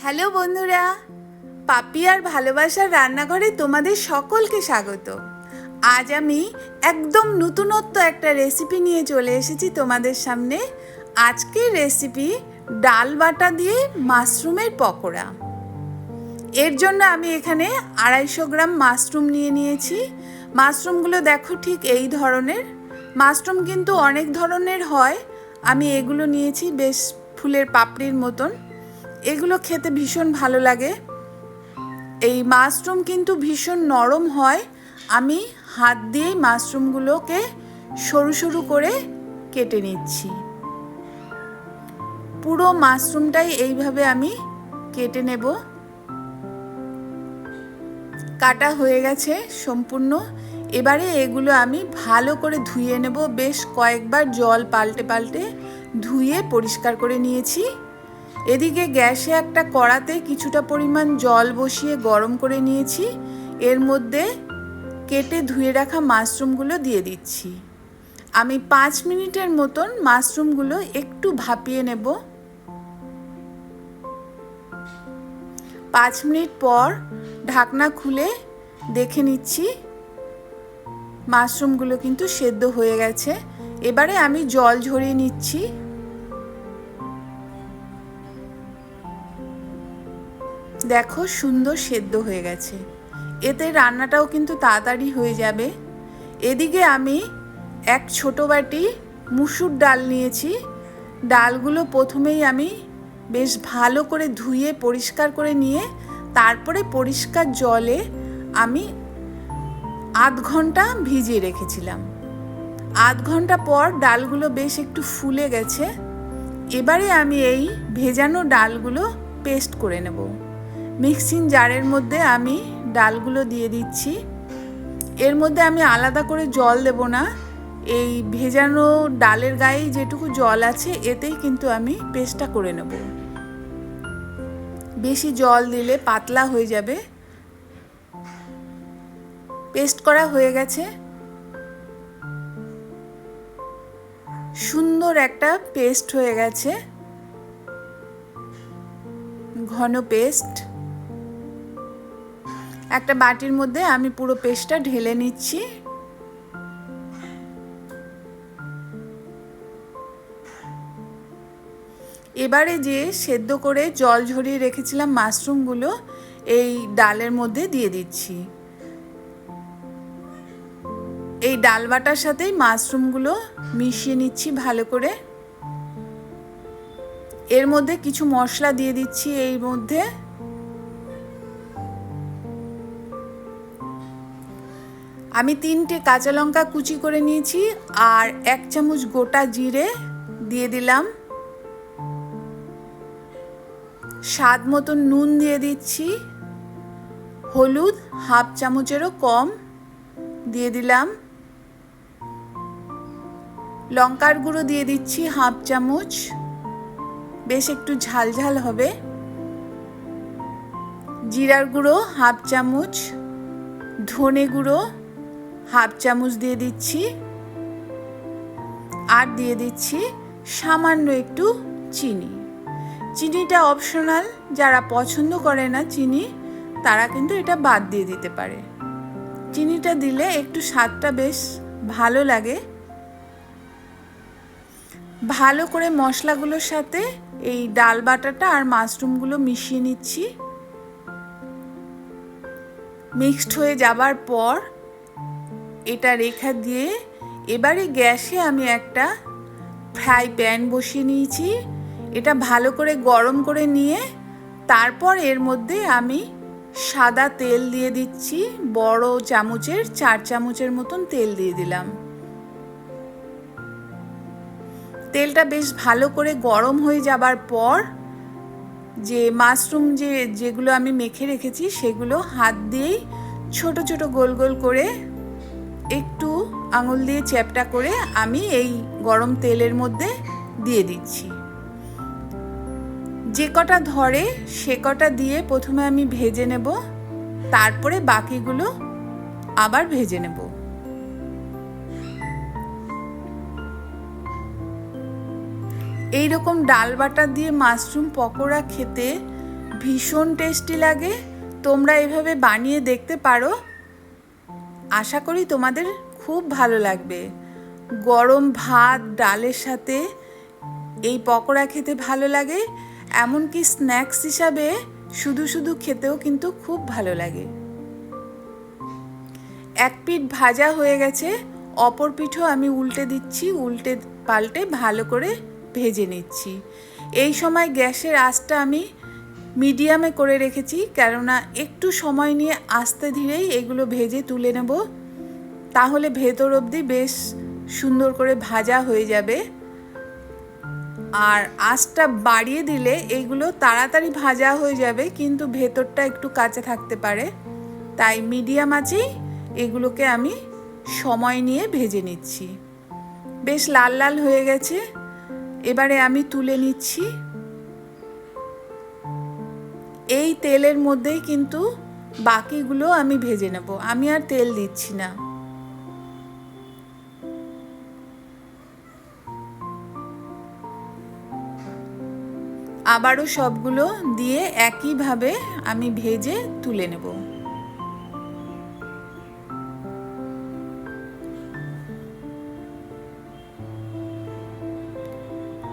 Hello বন্ধুরা, পাপি আর ভালোবাসার রান্নাঘরে তোমাদের সকলকে স্বাগত। আজ আমি একদম নতুনত্ব একটা রেসিপি নিয়ে চলে এসেছি তোমাদের সামনে। আজকের রেসিপি ডাল বাটা দিয়ে মাশরুমের পকোড়া। এর জন্য আমি এখানে 250 গ্রাম মাশরুম নিয়ে নিয়েছি। মাশরুমগুলো দেখো ঠিক এই ধরনের। মাশরুম কিন্তু অনেক ধরনের হয়, আমি এগুলো নিয়েছি বেশ ফুলের পাপড়ির মতন। এগুলো খেতে ভীষণ ভালো লাগে। এই মাশরুম কিন্তু ভীষণ নরম হয়। আমি হাত দিয়ে মাশরুমগুলোকে সরু সরু করে কেটে নিচ্ছি। পুরো মাশরুমটাই এইভাবে আমি কেটে নেব। কাটা হয়ে গেছে সম্পূর্ণ। এবারে এগুলো আমি ভালো করে ধুয়ে নেব। বেশ কয়েকবার জল পাল্টে পাল্টে ধুয়ে পরিষ্কার করে নিয়েছি। এদিকে গ্যাসে একটা কড়াতে কিছুটা পরিমাণ জল বসিয়ে গরম করে নিয়েছি। এর মধ্যে কেটে ধুয়ে রাখা মাশরুমগুলো দিয়ে দিচ্ছি। আমি 5 মিনিটের মতন মাশরুমগুলো একটু ভাপিয়ে নেব। 5 মিনিট পর ঢাকনা খুলে দেখে নিচ্ছি মাশরুমগুলো কিন্তু সেদ্ধ হয়ে গেছে। এবারে আমি জল ঝরিয়ে নিচ্ছি। দেখো সুন্দর সেদ্ধ হয়ে গেছে। এতে রান্নাটাও কিন্তু তাড়াতাড়ি হয়ে যাবে। এদিকে আমি এক ছোট বাটি মুসুর ডাল নিয়েছি। ডালগুলো প্রথমেই আমি বেশ ভালো করে ধুয়ে পরিষ্কার করে নিয়ে তারপরে পরিষ্কার জলে আমি আধ ঘন্টা ভিজিয়ে রেখেছিলাম। আধ ঘন্টা পর ডালগুলো বেশ একটু ফুলে গেছে। এবারে আমি এই ভেজানো ডালগুলো পেস্ট করে নেব। মিক্সিং জারের মধ্যে আমি ডালগুলো দিয়ে দিচ্ছি। এর মধ্যে আমি আলাদা করে জল দেব না। এই ভেজানো ডালের গায়ে যেটুকু জল আছে এতেই কিন্তু আমি পেস্টটা করে নেব। বেশি জল দিলে পাতলা হয়ে যাবে। পেস্ট করা হয়ে গেছে। সুন্দর একটা পেস্ট হয়ে গেছে, ঘন পেস্ট। একটা বাটির মধ্যে আমি পুরো পেস্টটা ঢেলে নিচ্ছি। এবারে যে সেদ্ধ করে জল ঝরিয়ে রেখেছিলাম মাশরুমগুলো এই ডালের মধ্যে দিয়ে দিচ্ছি। এই ডাল বাটার সাথেই মাশরুমগুলো মিশিয়ে নিচ্ছি ভালো করে। এর মধ্যে কিছু মশলা দিয়ে দিচ্ছি। এই মধ্যে আমি 3টে কাঁচা লঙ্কা কুচি করে নিয়েছি আর 1 চামচ গোটা জিরে দিয়ে দিলাম। স্বাদ মতন নুন দিয়ে দিচ্ছি। হলুদ হাফ চামচেরও কম দিয়ে দিলাম। লঙ্কার গুঁড়ো দিয়ে দিচ্ছি হাফ চামচ, বেশ একটু ঝাল ঝাল হবে। জিরার গুঁড়ো হাফ চামচ, ধনে গুঁড়ো হাফ চামচ দিয়ে দিচ্ছি। আর দিয়ে দিচ্ছি সামান্য একটু চিনি। চিনিটা অপশনাল, যারা পছন্দ করে না চিনি তারা কিন্তু এটা বাদ দিয়ে দিতে পারে। চিনিটা দিলে একটু স্বাদটা বেশ ভালো লাগে। ভালো করে মশলাগুলোর সাথে এই ডাল বাটাটা আর মাশরুমগুলো মিশিয়ে নিচ্ছি। মিক্সড হয়ে যাবার পর এটা রেখে দিয়ে এবারে গ্যাসে আমি একটা ফ্রাই প্যান বসিয়ে নিয়েছি। এটা ভালো করে গরম করে নিয়ে তারপর এর মধ্যে আমি সাদা তেল দিয়ে দিচ্ছি। বড় চামচের 4 চামচের মতন তেল দিয়ে দিলাম। তেলটা বেশ ভালো করে গরম হয়ে যাবার পর যে মাশরুম যেগুলো আমি মেখে রেখেছি সেগুলো হাত দিয়েই ছোট ছোট গোল গোল করে একটু আঙুল দিয়ে চ্যাপটা করে আমি এই গরম তেলের মধ্যে দিয়ে দিচ্ছি। যে কটা ধরে সে কটা দিয়ে প্রথমে আমি ভেজে নেব, তারপরে বাকিগুলো আবার ভেজে নেব। এই রকম ডাল বাটা দিয়ে মাশরুম পকোড়া খেতে ভীষণ টেস্টি লাগে। তোমরা এভাবে বানিয়ে দেখতে পারো, আশা করি তোমাদের খুব ভালো লাগবে। গরম ভাত ডালের সাথে এই পকোড়া খেতে ভালো লাগে, এমনকি স্ন্যাক্স হিসাবে শুধু শুধু খেতেও কিন্তু খুব ভালো লাগে। এক পিঠ ভাজা হয়ে গেছে, অপর পিঠও আমি উল্টে দিচ্ছি, উল্টে পাল্টে ভালো করে ভেজে নিচ্ছি। এই সময় গ্যাসের আঁচটা আমি মিডিয়ামে করে রেখেছি, কেননা একটু সময় নিয়ে আস্তে ধীরেই এগুলো ভেজে তুলে নেব, তাহলে ভেতর অবধি বেশ সুন্দর করে ভাজা হয়ে যাবে। আর আঁচটা বাড়িয়ে দিলে এইগুলো তাড়াতাড়ি ভাজা হয়ে যাবে, কিন্তু ভেতরটা একটু কাঁচা থাকতে পারে। তাই মিডিয়াম আঁচেই এগুলোকে আমি সময় নিয়ে ভেজে নিচ্ছি। বেশ লাল লাল হয়ে গেছে, এবারে আমি তুলে নিচ্ছি। এই তেলের মধ্যেই কিন্তু বাকিগুলো আমি ভেজে নেব, আমি আর তেল দিচ্ছি না। আবারও সবগুলো দিয়ে একইভাবে আমি ভেজে তুলে নেব।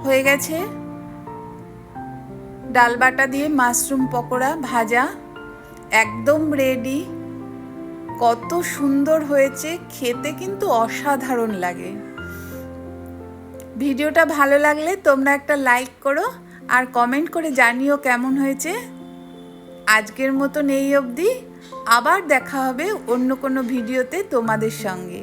হয়ে গেছে ডাল বাটা দিয়ে মাশরুম পকোড়া ভাজা, একদম রেডি। কত সুন্দর হয়েছে, খেতে কিন্তু অসাধারণ লাগে। ভিডিওটা ভালো লাগলে তোমরা একটা লাইক করো আর কমেন্ট করে জানিও কেমন হয়েছে। আজকের মতন এই অবধি, আবার দেখা হবে অন্য কোনো ভিডিওতে তোমাদের সঙ্গে।